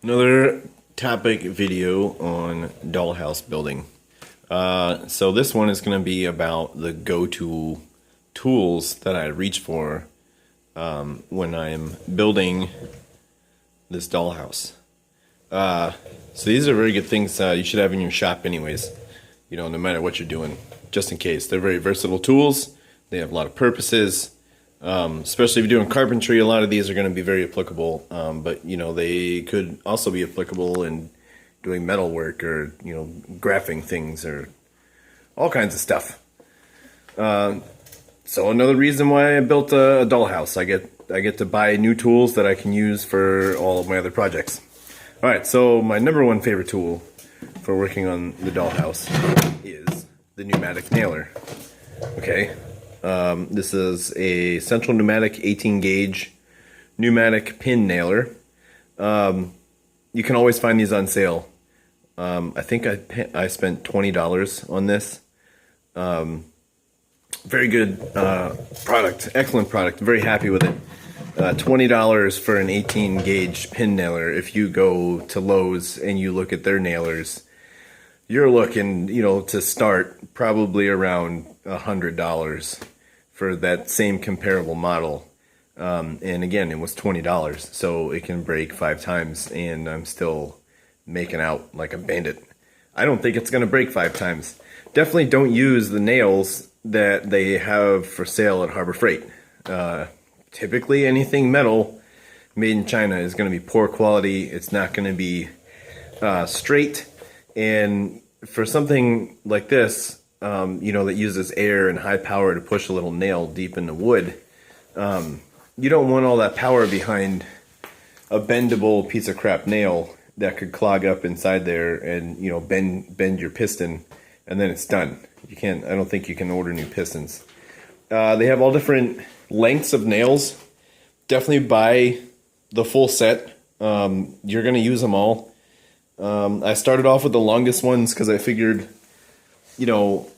Another topic video on dollhouse building. So this one is going to be about the go-to tools that I reach for when I'm building this dollhouse. So these are very good things you should have in your shop anyways, you know, no matter what you're doing, just in case. They're very versatile tools. They have a lot of purposes. Especially if you're doing carpentry, a lot of these are going to be very applicable, but you know, they could also be applicable in doing metal work or, you know, graphing things or all kinds of stuff. So another reason why I built a dollhouse. I get to buy new tools that I can use for all of my other projects. All right, so my number one favorite tool for working on the dollhouse is the pneumatic nailer. Okay. This is a central pneumatic 18 gauge pneumatic pin nailer. You can always find these on sale. I think I spent $20 on this. Very good product, excellent product, very happy with it. $20 for an 18 gauge pin nailer. If you go to Lowe's and you look at their nailers, you're looking, you know, to start probably around $100 for that same comparable model. And again, it was $20, so it can break 5 times and I'm still making out like a bandit. I don't think it's gonna break 5 times. Definitely don't use the nails that they have for sale at Harbor Freight. Typically anything metal made in China is gonna be poor quality. It's not gonna be straight. And for something like this, you know, that uses air and high power to push a little nail deep in the wood, you don't want all that power behind a bendable piece of crap nail that could clog up inside there and, you know, bend your piston, and then it's done. You can't. I don't think you can order new pistons. They have all different lengths of nails. Definitely buy the full set. You're gonna use them all. I started off with the longest ones because I figured, you know,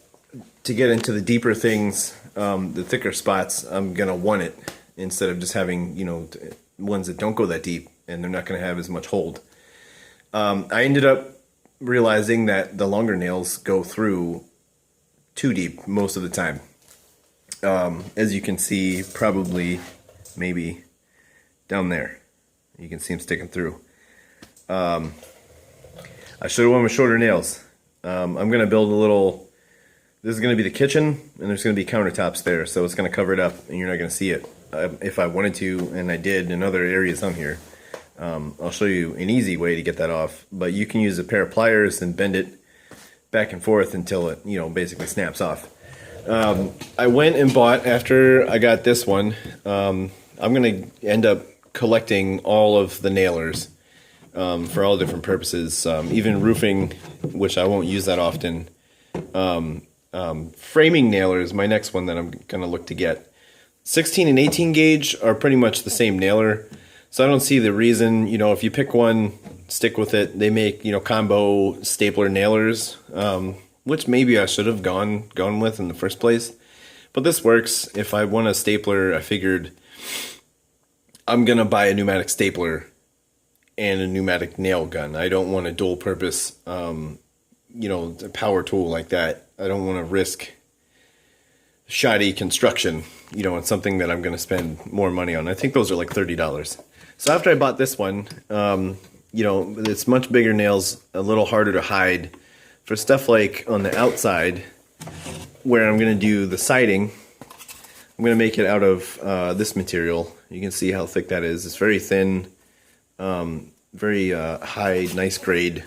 to get into the deeper things, the thicker spots, I'm gonna want it instead of just having, you know, ones that don't go that deep and they're not gonna have as much hold. I ended up realizing that the longer nails go through too deep most of the time. As you can see, probably maybe down there, you can see them sticking through. I should have went with shorter nails. I'm gonna build a little. This is going to be the kitchen, and there's going to be countertops there, so it's going to cover it up, and you're not going to see it. If I wanted to, and I did in other areas on here, I'll show you an easy way to get that off. But you can use a pair of pliers and bend it back and forth until it, you know, basically snaps off. I went and bought, after I got this one, I'm going to end up collecting all of the nailers for all different purposes, even roofing, which I won't use that often. Framing nailers, my next one that I'm going to look to get. 16 and 18 gauge are pretty much the same nailer, so I don't see the reason, you know, if you pick one, stick with it. They make, you know, combo stapler nailers, which maybe I should have gone with in the first place. But this works. If I want a stapler, I figured I'm going to buy a pneumatic stapler and a pneumatic nail gun. I don't want a dual purpose you know, a power tool like that. I don't want to risk shoddy construction, you know, on something that I'm going to spend more money on. I think those are like $30. So after I bought this one, you know, it's much bigger nails, a little harder to hide. For stuff like on the outside, where I'm going to do the siding, I'm going to make it out of this material. You can see how thick that is. It's very thin, very high, nice grade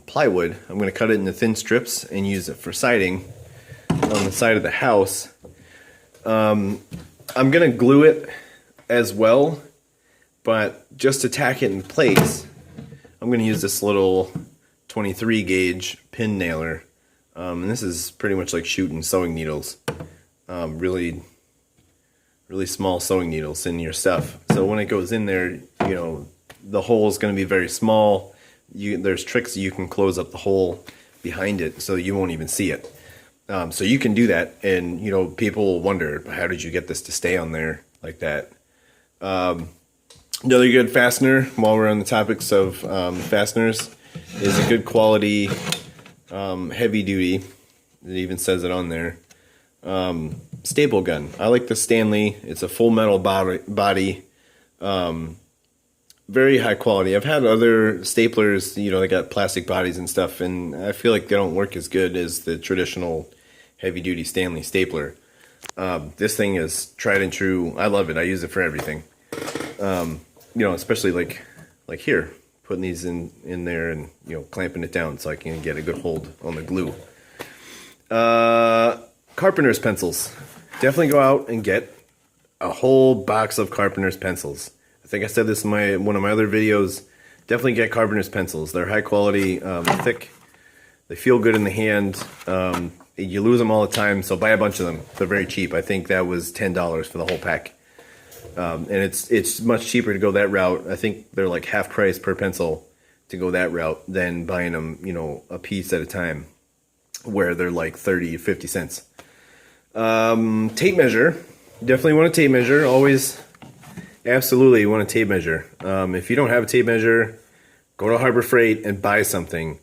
plywood. I'm going to cut it into thin strips and use it for siding on the side of the house. I'm going to glue it as well, but just to tack it in place, I'm going to use this little 23 gauge pin nailer. And this is pretty much like shooting sewing needles. Really small sewing needles in your stuff. So when it goes in there, you know, the hole is going to be very small. There's tricks you can close up the hole behind it so you won't even see it. So you can do that, and you know, people wonder, how did you get this to stay on there like that? Another good fastener, while we're on the topics of fasteners, is a good quality heavy duty. It even says it on there. Staple gun. I like the Stanley. It's a full metal body. Very high quality. I've had other staplers, they got plastic bodies and stuff, and I feel like they don't work as good as the traditional heavy duty Stanley stapler. This thing is tried and true. I love it. I use it for everything. Especially like here, putting these in there and clamping it down so I can get a good hold on the glue. Carpenter's pencils. Definitely go out and get a whole box of Carpenter's pencils. I think I said this in one of my other videos. Definitely get Carpenter's pencils. They're high quality, thick. They feel good in the hand. You lose them all the time, so buy a bunch of them. They're very cheap. I think that was $10 for the whole pack. And it's much cheaper to go that route. I think they're like half price per pencil to go that route than buying them, a piece at a time, where they're like 30, 50 cents. Tape measure. Definitely want a tape measure. Always, absolutely want a tape measure. If you don't have a tape measure, go to Harbor Freight and buy something.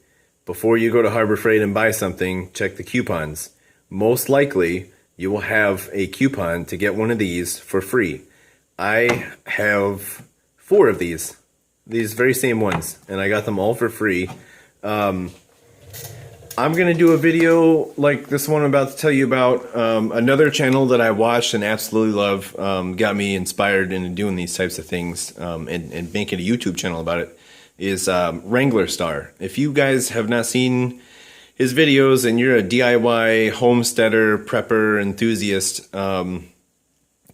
Before you go to Harbor Freight and buy something, check the coupons. Most likely, you will have a coupon to get one of these for free. I have 4 of these very same ones, and I got them all for free. I'm going to do a video like this one I'm about to tell you about. Another channel that I watched and absolutely love, got me inspired into doing these types of things, and making a YouTube channel about it, is Wrangler Star. If you guys have not seen his videos and you're a DIY homesteader, prepper, enthusiast,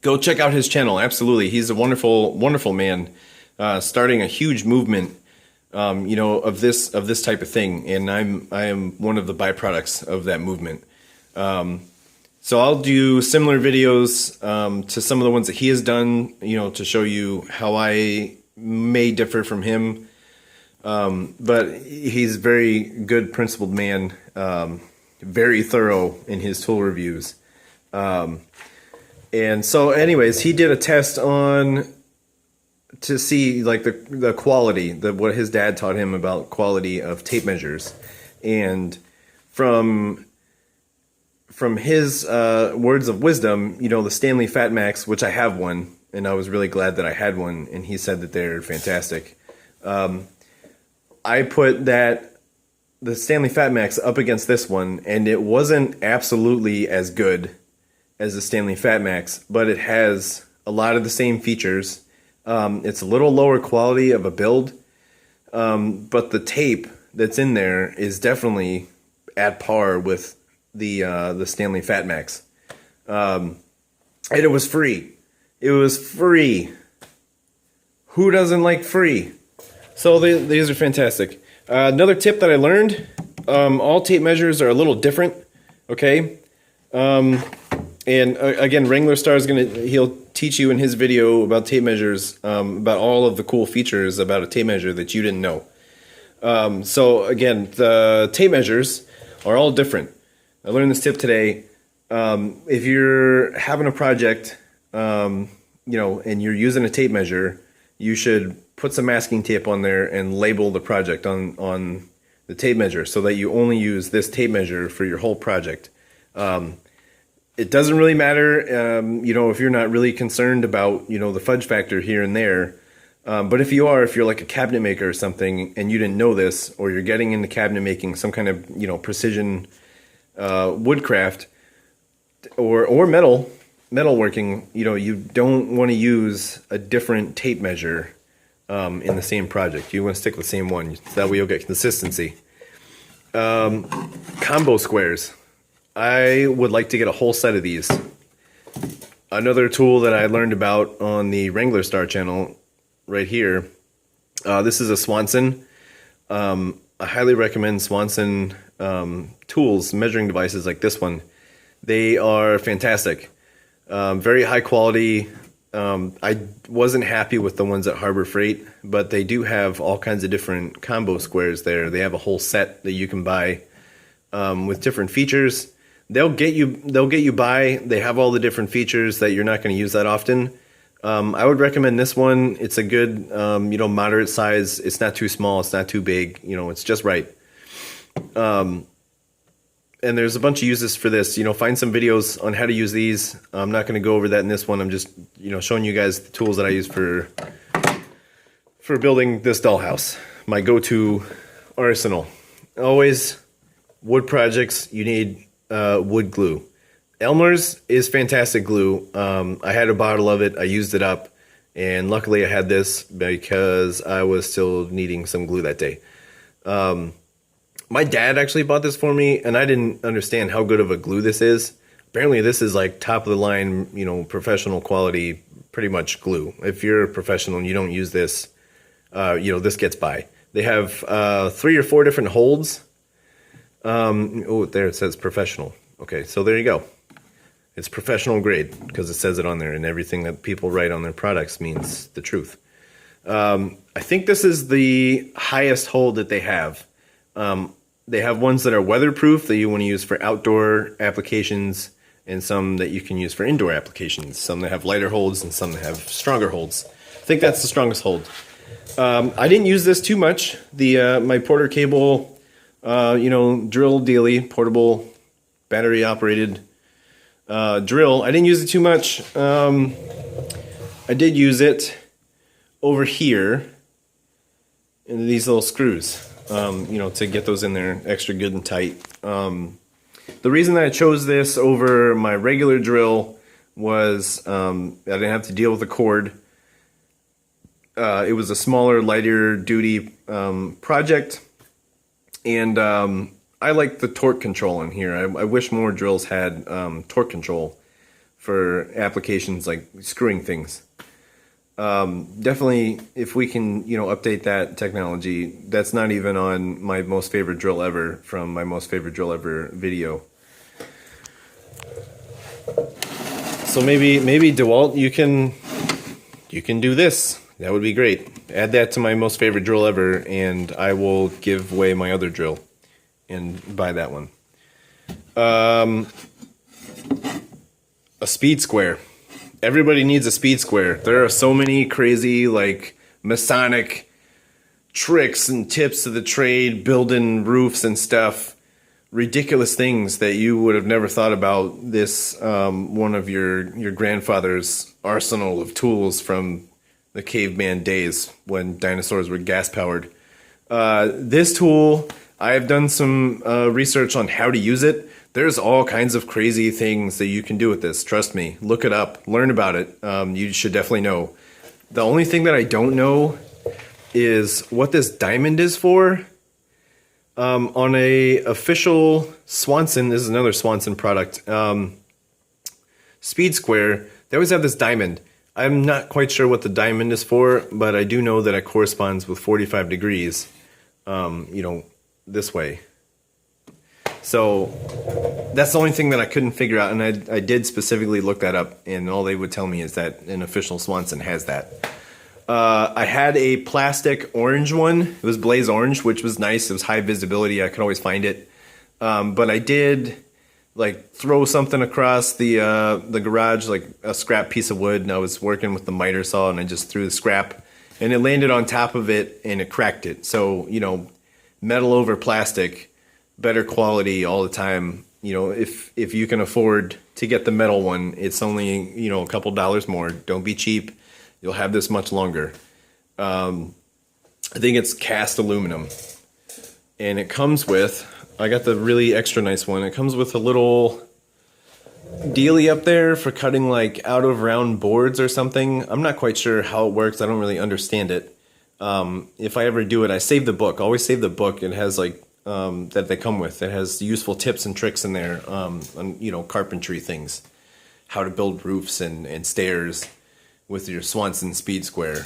go check out his channel. Absolutely. He's a wonderful, wonderful man, starting a huge movement, of this type of thing. And I am one of the byproducts of that movement. So I'll do similar videos, to some of the ones that he has done, to show you how I may differ from him. But he's a very good, principled man, very thorough in his tool reviews. And so anyways, he did a test to see like the quality, what his dad taught him about quality of tape measures. And from his words of wisdom, the Stanley Fat Max, which I have one, and I was really glad that I had one, and he said that they're fantastic. I put the Stanley Fat Max up against this one, and it wasn't absolutely as good as the Stanley Fat Max, but it has a lot of the same features. It's a little lower quality of a build, but the tape that's in there is definitely at par with the Stanley Fat Max. And it was free. It was free. Who doesn't like free? So these are fantastic. Another tip that I learned, all tape measures are a little different, okay? And again, Wrangler Star he'll teach you in his video about tape measures, about all of the cool features about a tape measure that you didn't know. So again, the tape measures are all different. I learned this tip today. If you're having a project, and you're using a tape measure, you should put some masking tape on there and label the project on the tape measure so that you only use this tape measure for your whole project. It doesn't really matter, if you're not really concerned about, the fudge factor here and there. But if you're like a cabinet maker or something and you didn't know this, or you're getting into cabinet making, some kind of, precision woodcraft or metalworking, you don't want to use a different tape measure in the same project. You want to stick with the same one. That way you'll get consistency. Combo squares. I would like to get a whole set of these. Another tool that I learned about on the Wrangler Star channel right here. This is a Swanson. I highly recommend Swanson tools, measuring devices like this one. They are fantastic. Very high quality. I wasn't happy with the ones at Harbor Freight, but they do have all kinds of different combo squares there. They have a whole set that you can buy with different features. They'll get you by. They have all the different features that you're not going to use that often. I would recommend this one. It's a good, moderate size. It's not too small. It's not too big. It's just right. And there's a bunch of uses for this. Find some videos on how to use these. I'm not going to go over that in this one. I'm just, showing you guys the tools that I use for building this dollhouse. My go-to arsenal. Always wood projects, you need wood glue. Elmer's is fantastic glue. I had a bottle of it. I used it up. And luckily I had this because I was still needing some glue that day. My dad actually bought this for me, and I didn't understand how good of a glue this is. Apparently this is like top of the line, professional quality, pretty much glue. If you're a professional and you don't use this, this gets by. They have 3 or 4 different holds. There it says professional. Okay, so there you go. It's professional grade because it says it on there, and everything that people write on their products means the truth. I think this is the highest hold that they have. They have ones that are weatherproof that you want to use for outdoor applications, and some that you can use for indoor applications. Some that have lighter holds and some that have stronger holds. I think that's the strongest hold. I didn't use this too much. My Porter cable, drill dealy, portable, battery operated drill. I didn't use it too much. I did use it over here in these little screws. To get those in there extra good and tight. The reason that I chose this over my regular drill was I didn't have to deal with the cord. It was a smaller, lighter duty project, and I like the torque control in here. I wish more drills had torque control for applications like screwing things. Definitely, if we can, update that technology. That's not even on my most favorite drill ever from my most favorite drill ever video. So maybe DeWalt, you can do this. That would be great. Add that to my most favorite drill ever, and I will give away my other drill and buy that one. A speed square. Everybody needs a speed square. There are so many crazy, Masonic tricks and tips of the trade, building roofs and stuff. Ridiculous things that you would have never thought about. This, one of your grandfather's arsenal of tools from the caveman days when dinosaurs were gas-powered. This tool, I have done some research on how to use it. There's all kinds of crazy things that you can do with this. Trust me. Look it up. Learn about it. You should definitely know. The only thing that I don't know is what this diamond is for. On a official Swanson, this is another Swanson product, Speed Square, they always have this diamond. I'm not quite sure what the diamond is for, but I do know that it corresponds with 45 degrees, this way. So that's the only thing that I couldn't figure out, and I did specifically look that up, and all they would tell me is that an official Swanson has that. I had a plastic orange one. It was blaze orange, which was nice. It was high visibility. I could always find it. But I did throw something across the garage, like a scrap piece of wood, and I was working with the miter saw, and I just threw the scrap, and it landed on top of it, and it cracked it. So, metal over plastic, better quality all the time. If you can afford to get the metal one, it's only, a couple dollars more. Don't be cheap. You'll have this much longer. I think it's cast aluminum. And it comes with, I got the really extra nice one. It comes with a little dealie up there for cutting out of round boards or something. I'm not quite sure how it works. I don't really understand it. If I ever do it, I save the book. Always save the book. It has that they come with. It has useful tips and tricks in there on carpentry things, how to build roofs and stairs with your Swanson Speed Square.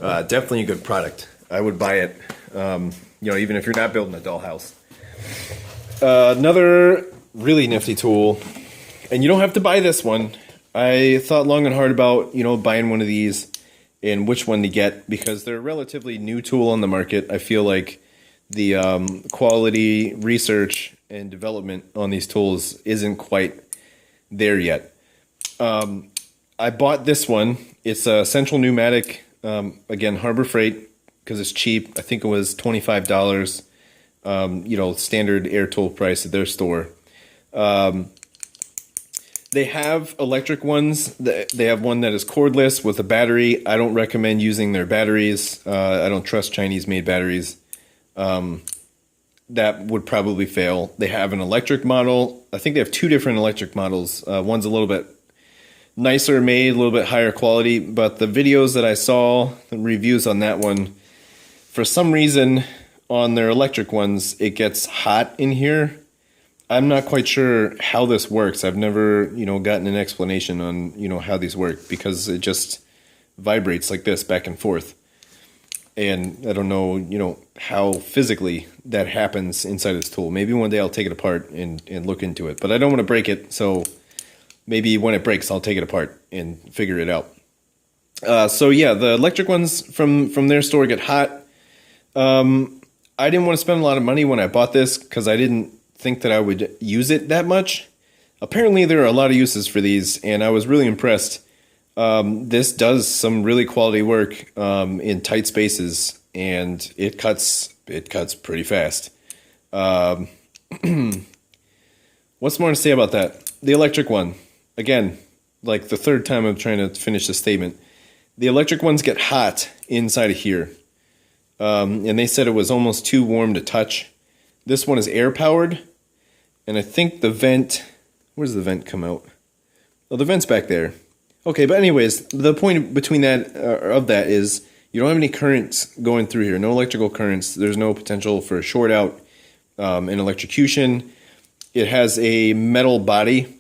Definitely a good product. I would buy it, even if you're not building a dollhouse. Another really nifty tool, and you don't have to buy this one. I thought long and hard about buying one of these and which one to get, because they're a relatively new tool on the market. I feel like the quality research and development on these tools isn't quite there yet. I bought this one. It's a Central Pneumatic, again, Harbor Freight, because it's cheap. I think it was $25, standard air tool price at their store. They have electric ones. They have one that is cordless with a battery. I don't recommend using their batteries. I don't trust Chinese-made batteries. That would probably fail. They have an electric model. I think they have two different electric models. One's a little bit nicer made, a little bit higher quality, but the videos that I saw, the reviews on that one, for some reason on their electric ones, it gets hot in here. I'm not quite sure how this works. I've never, gotten an explanation on, how these work, because it just vibrates like this back and forth. And I don't know, how physically that happens inside this tool. Maybe one day I'll take it apart and look into it, but I don't want to break it. So maybe when it breaks, I'll take it apart and figure it out. So yeah, the electric ones from their store get hot. I didn't want to spend a lot of money when I bought this because I didn't think that I would use it that much. Apparently there are a lot of uses for these, and I was really impressed. This does some really quality work in tight spaces, and it cuts pretty fast. What's more to say about that? The electric one, again, like the third time I'm trying to finish this statement. The electric ones get hot inside of here, and they said it was almost too warm to touch. This one is air powered, and I think the vent, where does the vent come out? Oh, the vent's back there. Okay, but anyways, the point between that of that is you don't have any currents going through here, no electrical currents. There's no potential for a short out and electrocution. It has a metal body.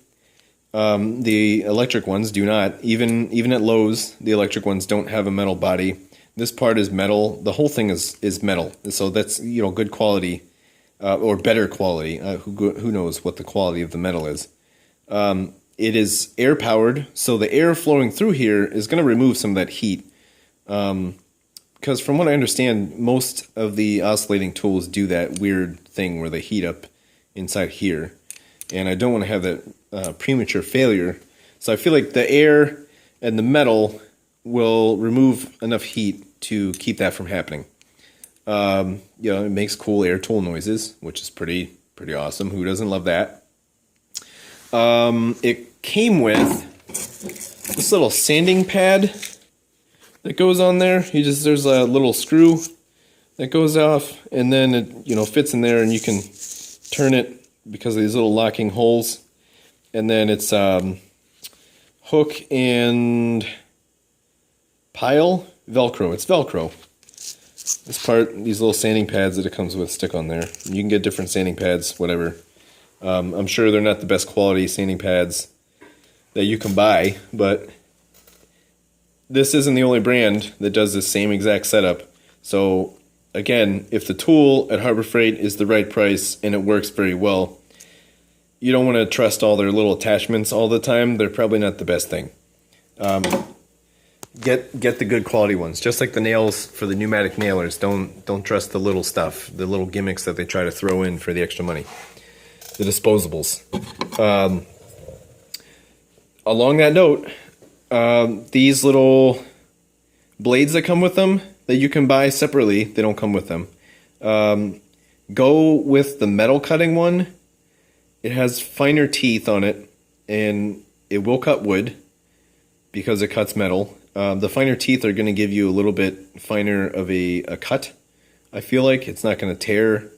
The electric ones do not. Even at Lowe's, the electric ones don't have a metal body. This part is metal. The whole thing is metal. So that's good quality or better quality. Who knows what the quality of the metal is? It is air powered, so the air flowing through here is going to remove some of that heat. Because from what I understand, most of the oscillating tools do that weird thing where they heat up inside here. And I don't want to have that premature failure. So I feel like the air and the metal will remove enough heat to keep that from happening. It makes cool air tool noises, which is pretty awesome. Who doesn't love that? It came with this little sanding pad that goes on there. There's a little screw that goes off, and then it fits in there, and you can turn it because of these little locking holes. And then it's hook and pile Velcro. It's Velcro. This part, these little sanding pads that it comes with, stick on there. You can get different sanding pads, whatever. I'm sure they're not the best quality sanding pads that you can buy, but this isn't the only brand that does this same exact setup. So again, if the tool at Harbor Freight is the right price and it works very well, you don't want to trust all their little attachments all the time. They're probably not the best thing. Get the good quality ones, just like the nails for the pneumatic nailers. Don't trust the little stuff, the little gimmicks that they try to throw in for the extra money. The disposables. Along that note, these little blades that come with them that you can buy separately, they don't come with them. Go with the metal cutting one. It has finer teeth on it, and it will cut wood because it cuts metal. The finer teeth are going to give you a little bit finer of a cut. I feel like it's not going to tear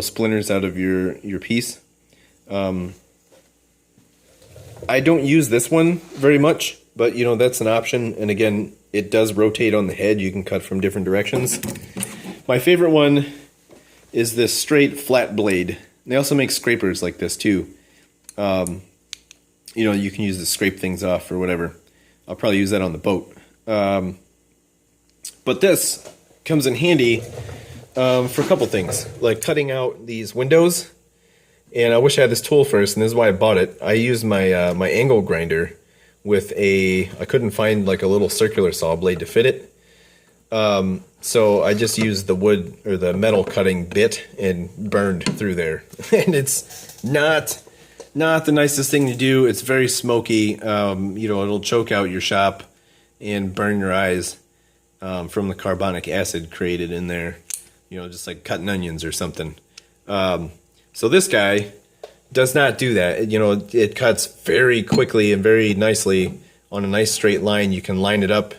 splinters out of your piece. I don't use this one very much, but that's an option. And again, it does rotate on the head. You can cut from different directions. My favorite one is this straight flat blade. They also make scrapers like this too. You can use to scrape things off or whatever. I'll probably use that on the boat. But this comes in handy for a couple things, like cutting out these windows. And I wish I had this tool first, and this is why I bought it. I used my my angle grinder with I couldn't find like a little circular saw blade to fit it. So I just used the wood or the metal cutting bit and burned through there. And it's not the nicest thing to do. It's very smoky. It'll choke out your shop. and burn your eyes from the carbonic acid created in there, just like cutting onions or something. So this guy does not do that. It cuts very quickly and very nicely on a nice straight line. You can line it up,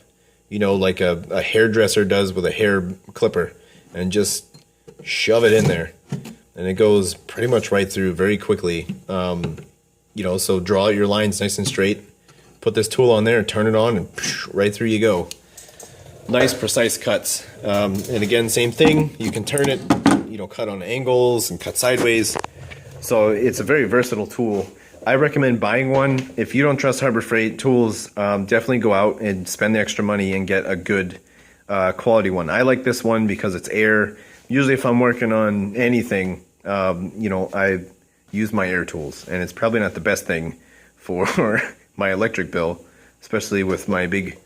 like a hairdresser does with a hair clipper, and just shove it in there. And it goes pretty much right through very quickly. So draw out your lines nice and straight. Put this tool on there and turn it on, and right through you go. Nice, precise cuts. And again, same thing. You can turn it, cut on angles and cut sideways. So it's a very versatile tool. I recommend buying one. If you don't trust Harbor Freight tools, definitely go out and spend the extra money and get a good quality one. I like this one because it's air. Usually if I'm working on anything, I use my air tools, and it's probably not the best thing for my electric bill, especially with my big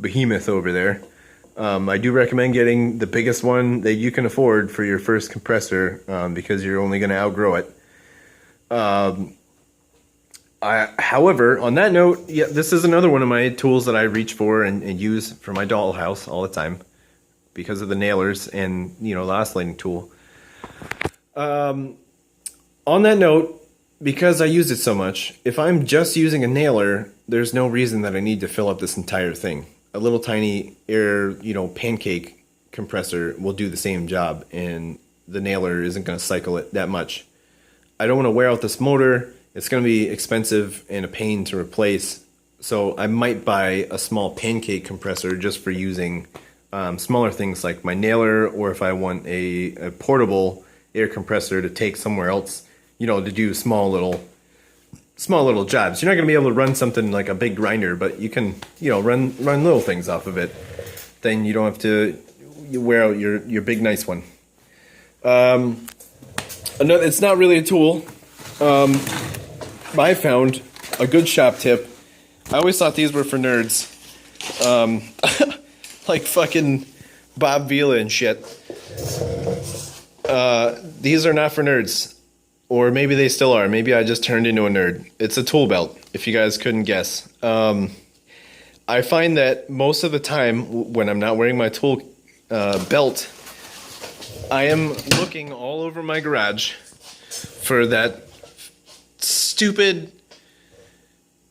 behemoth over there. I do recommend getting the biggest one that you can afford for your first compressor, because you're only going to outgrow it. However, on that note, yeah, this is another one of my tools that I reach for and use for my dollhouse all the time because of the nailers and, the oscillating tool. On that note, because I use it so much, if I'm just using a nailer, there's no reason that I need to fill up this entire thing. A little tiny air, pancake compressor will do the same job, and the nailer isn't going to cycle it that much. I don't want to wear out this motor. It's going to be expensive and a pain to replace, so I might buy a small pancake compressor just for using smaller things like my nailer, or if I want a portable air compressor to take somewhere else, to do small little jobs. You're not going to be able to run something like a big grinder, but you can, run little things off of it. Then you don't have to wear out your big nice one. It's not really a tool. I found a good shop tip. I always thought these were for nerds. Like fucking Bob Vila and shit. These are not for nerds. Or maybe they still are. Maybe I just turned into a nerd. It's a tool belt, if you guys couldn't guess. I find that most of the time when I'm not wearing my tool belt, I am looking all over my garage for that stupid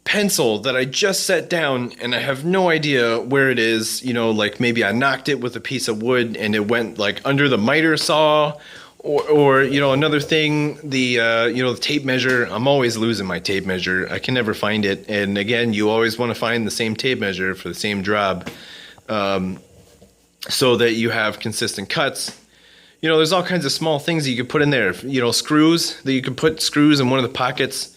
pencil that I just set down, and I have no idea where it is. Like maybe I knocked it with a piece of wood and it went like under the miter saw. Or another thing, the tape measure. I'm always losing my tape measure. I can never find it. And again, you always want to find the same tape measure for the same job, so that you have consistent cuts. There's all kinds of small things that you can put in there. Screws, that you can put screws in one of the pockets.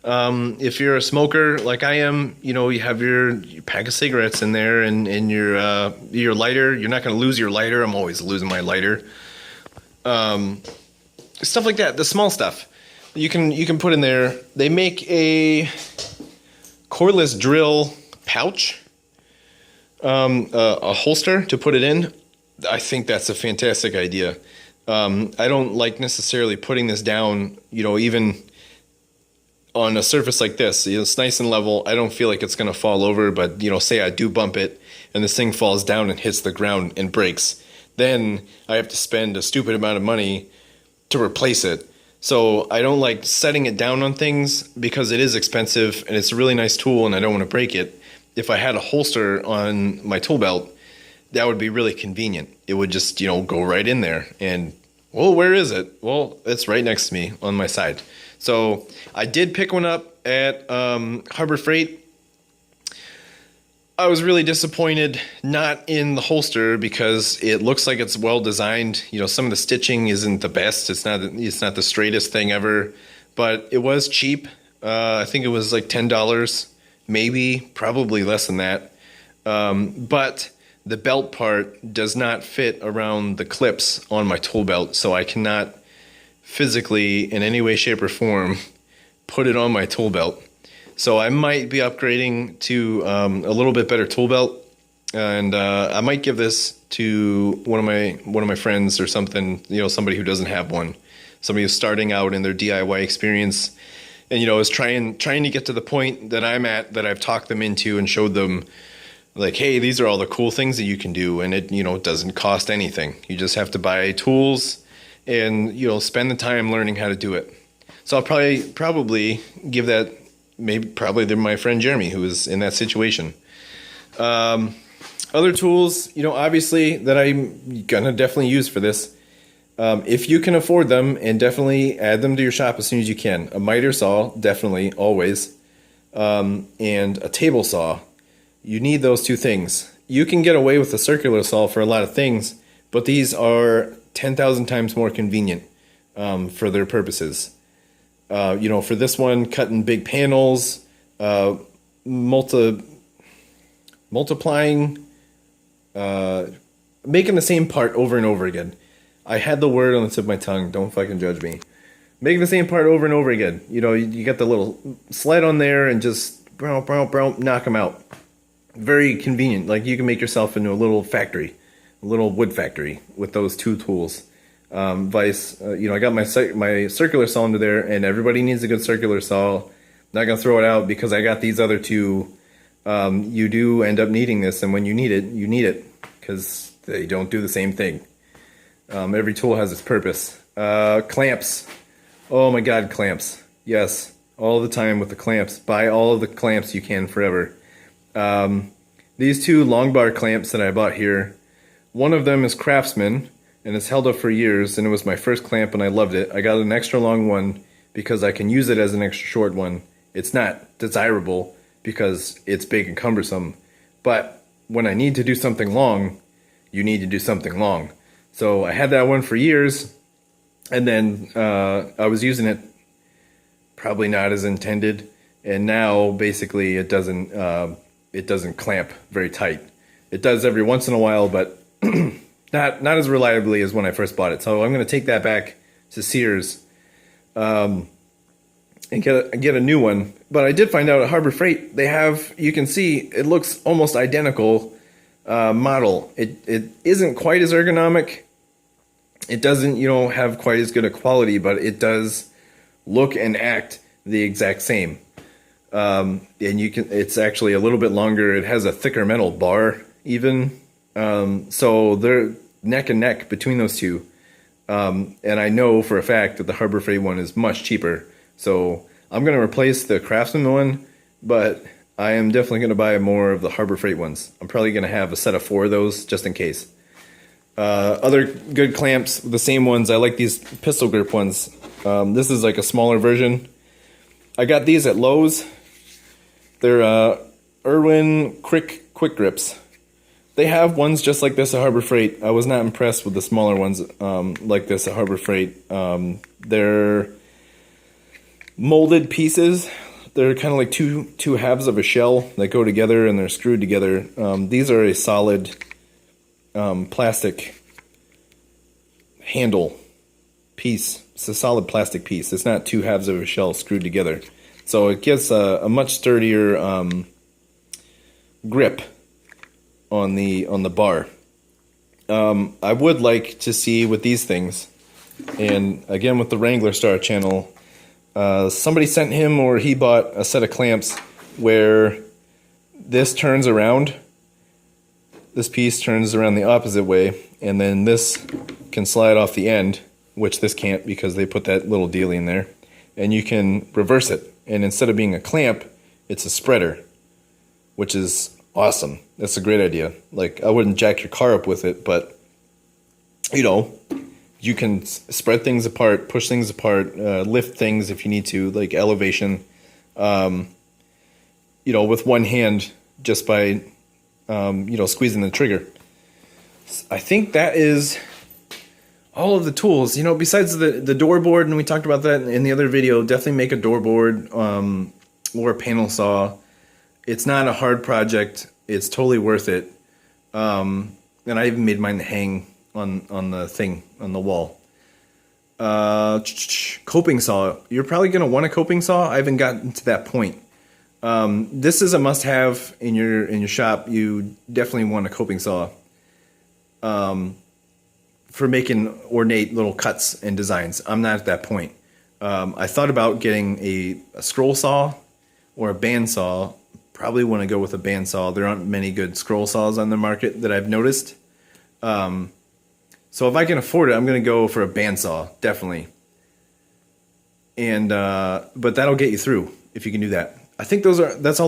If you're a smoker like I am, you have your pack of cigarettes in there and your lighter. You're not going to lose your lighter. I'm always losing my lighter. Stuff like that, the small stuff you can put in there. They make a cordless drill pouch, a holster to put it in. I think that's a fantastic idea. I don't like necessarily putting this down, even on a surface like this. It's nice and level. I don't feel like it's going to fall over, but say I do bump it and this thing falls down and hits the ground and breaks. Then I have to spend a stupid amount of money to replace it. So I don't like setting it down on things because it is expensive and it's a really nice tool and I don't want to break it. If I had a holster on my tool belt, that would be really convenient. It would just, go right in there. And, well, where is it? Well, it's right next to me on my side. So I did pick one up at Harbor Freight. I was really disappointed not in the holster because it looks like it's well designed. Some of the stitching isn't the best. It's not the straightest thing ever, but it was cheap. I think it was like $10, maybe, probably less than that. But the belt part does not fit around the clips on my tool belt, so I cannot physically, in any way, shape, or form, put it on my tool belt. So I might be upgrading to a little bit better tool belt, and I might give this to one of my friends or something. Somebody who doesn't have one, somebody who's starting out in their DIY experience, and is trying to get to the point that I'm at, that I've talked them into and showed them like, hey, these are all the cool things that you can do, and it, it doesn't cost anything. You just have to buy tools and, spend the time learning how to do it. So I'll probably give that, probably to my friend Jeremy, who is in that situation. Other tools, obviously that I'm gonna definitely use for this. If you can afford them, and definitely add them to your shop as soon as you can. A miter saw, definitely, always. And a table saw. You need those two things. You can get away with a circular saw for a lot of things, but these are 10,000 times more convenient for their purposes. For this one, cutting big panels, multiplying, making the same part over and over again. I had the word on the tip of my tongue. Don't fucking judge me. Making the same part over and over again. You got the little sled on there and just knock them out. Very convenient. Like, you can make yourself into a little factory, a little wood factory with those two tools. I got my circular saw under there, and everybody needs a good circular saw. Not gonna throw it out because I got these other two. You do end up needing this, and when you need it because they don't do the same thing. Every tool has its purpose. Clamps. Oh my God, clamps. Yes, all the time with the clamps. Buy all of the clamps you can forever. These two long bar clamps that I bought here, one of them is Craftsman, and it's held up for years, and it was my first clamp, and I loved it. I got an extra long one because I can use it as an extra short one. It's not desirable because it's big and cumbersome, but when I need to do something long, you need to do something long. So I had that one for years, and then I was using it probably not as intended, and now basically it doesn't clamp very tight. It does every once in a while, but not as reliably as when I first bought it. So I'm going to take that back to Sears and get a new one. But I did find out at Harbor Freight they have, you can see it looks almost identical model. It isn't quite as ergonomic. It doesn't, have quite as good a quality, but it does look and act the exact same. And it's actually a little bit longer. It has a thicker metal bar even. So they're neck and neck between those two. And I know for a fact that the Harbor Freight one is much cheaper. So I'm going to replace the Craftsman one, but I am definitely going to buy more of the Harbor Freight ones. I'm probably going to have a set of 4 of those just in case. Other good clamps, the same ones. I like these pistol grip ones. This is like a smaller version. I got these at Lowe's. They're Irwin quick grips. They have ones just like this at Harbor Freight. I was not impressed with the smaller ones like this at Harbor Freight. They're molded pieces. They're kind of like two halves of a shell that go together, and they're screwed together. These are a solid plastic handle piece. It's a solid plastic piece. It's not 2 halves of a shell screwed together. So it gives a much sturdier grip on the bar. I would like to see with these things, and again with the Wrangler Star channel, somebody sent him, or he bought a set of clamps where this turns around. This piece turns around the opposite way, and then this can slide off the end, which this can't because they put that little dealie in there, and you can reverse it. And instead of being a clamp, it's a spreader, which is awesome. That's a great idea. Like, I wouldn't jack your car up with it, but you can spread things apart, push things apart, lift things if you need to, like elevation, with one hand just by squeezing the trigger. I think that is all of the tools. Besides the door board, and we talked about that in the other video, definitely make a door board or a panel saw. It's not a hard project. It's totally worth it. And I even made mine hang on the thing, on the wall. Coping saw. You're probably going to want a coping saw. I haven't gotten to that point. This is a must-have in your shop. You definitely want a coping saw for making ornate little cuts and designs. I'm not at that point. I thought about getting a scroll saw or a band saw, probably want to go with a bandsaw. There aren't many good scroll saws on the market that I've noticed. So if I can afford it, I'm going to go for a bandsaw, definitely. And but that'll get you through if you can do that. I think that's all the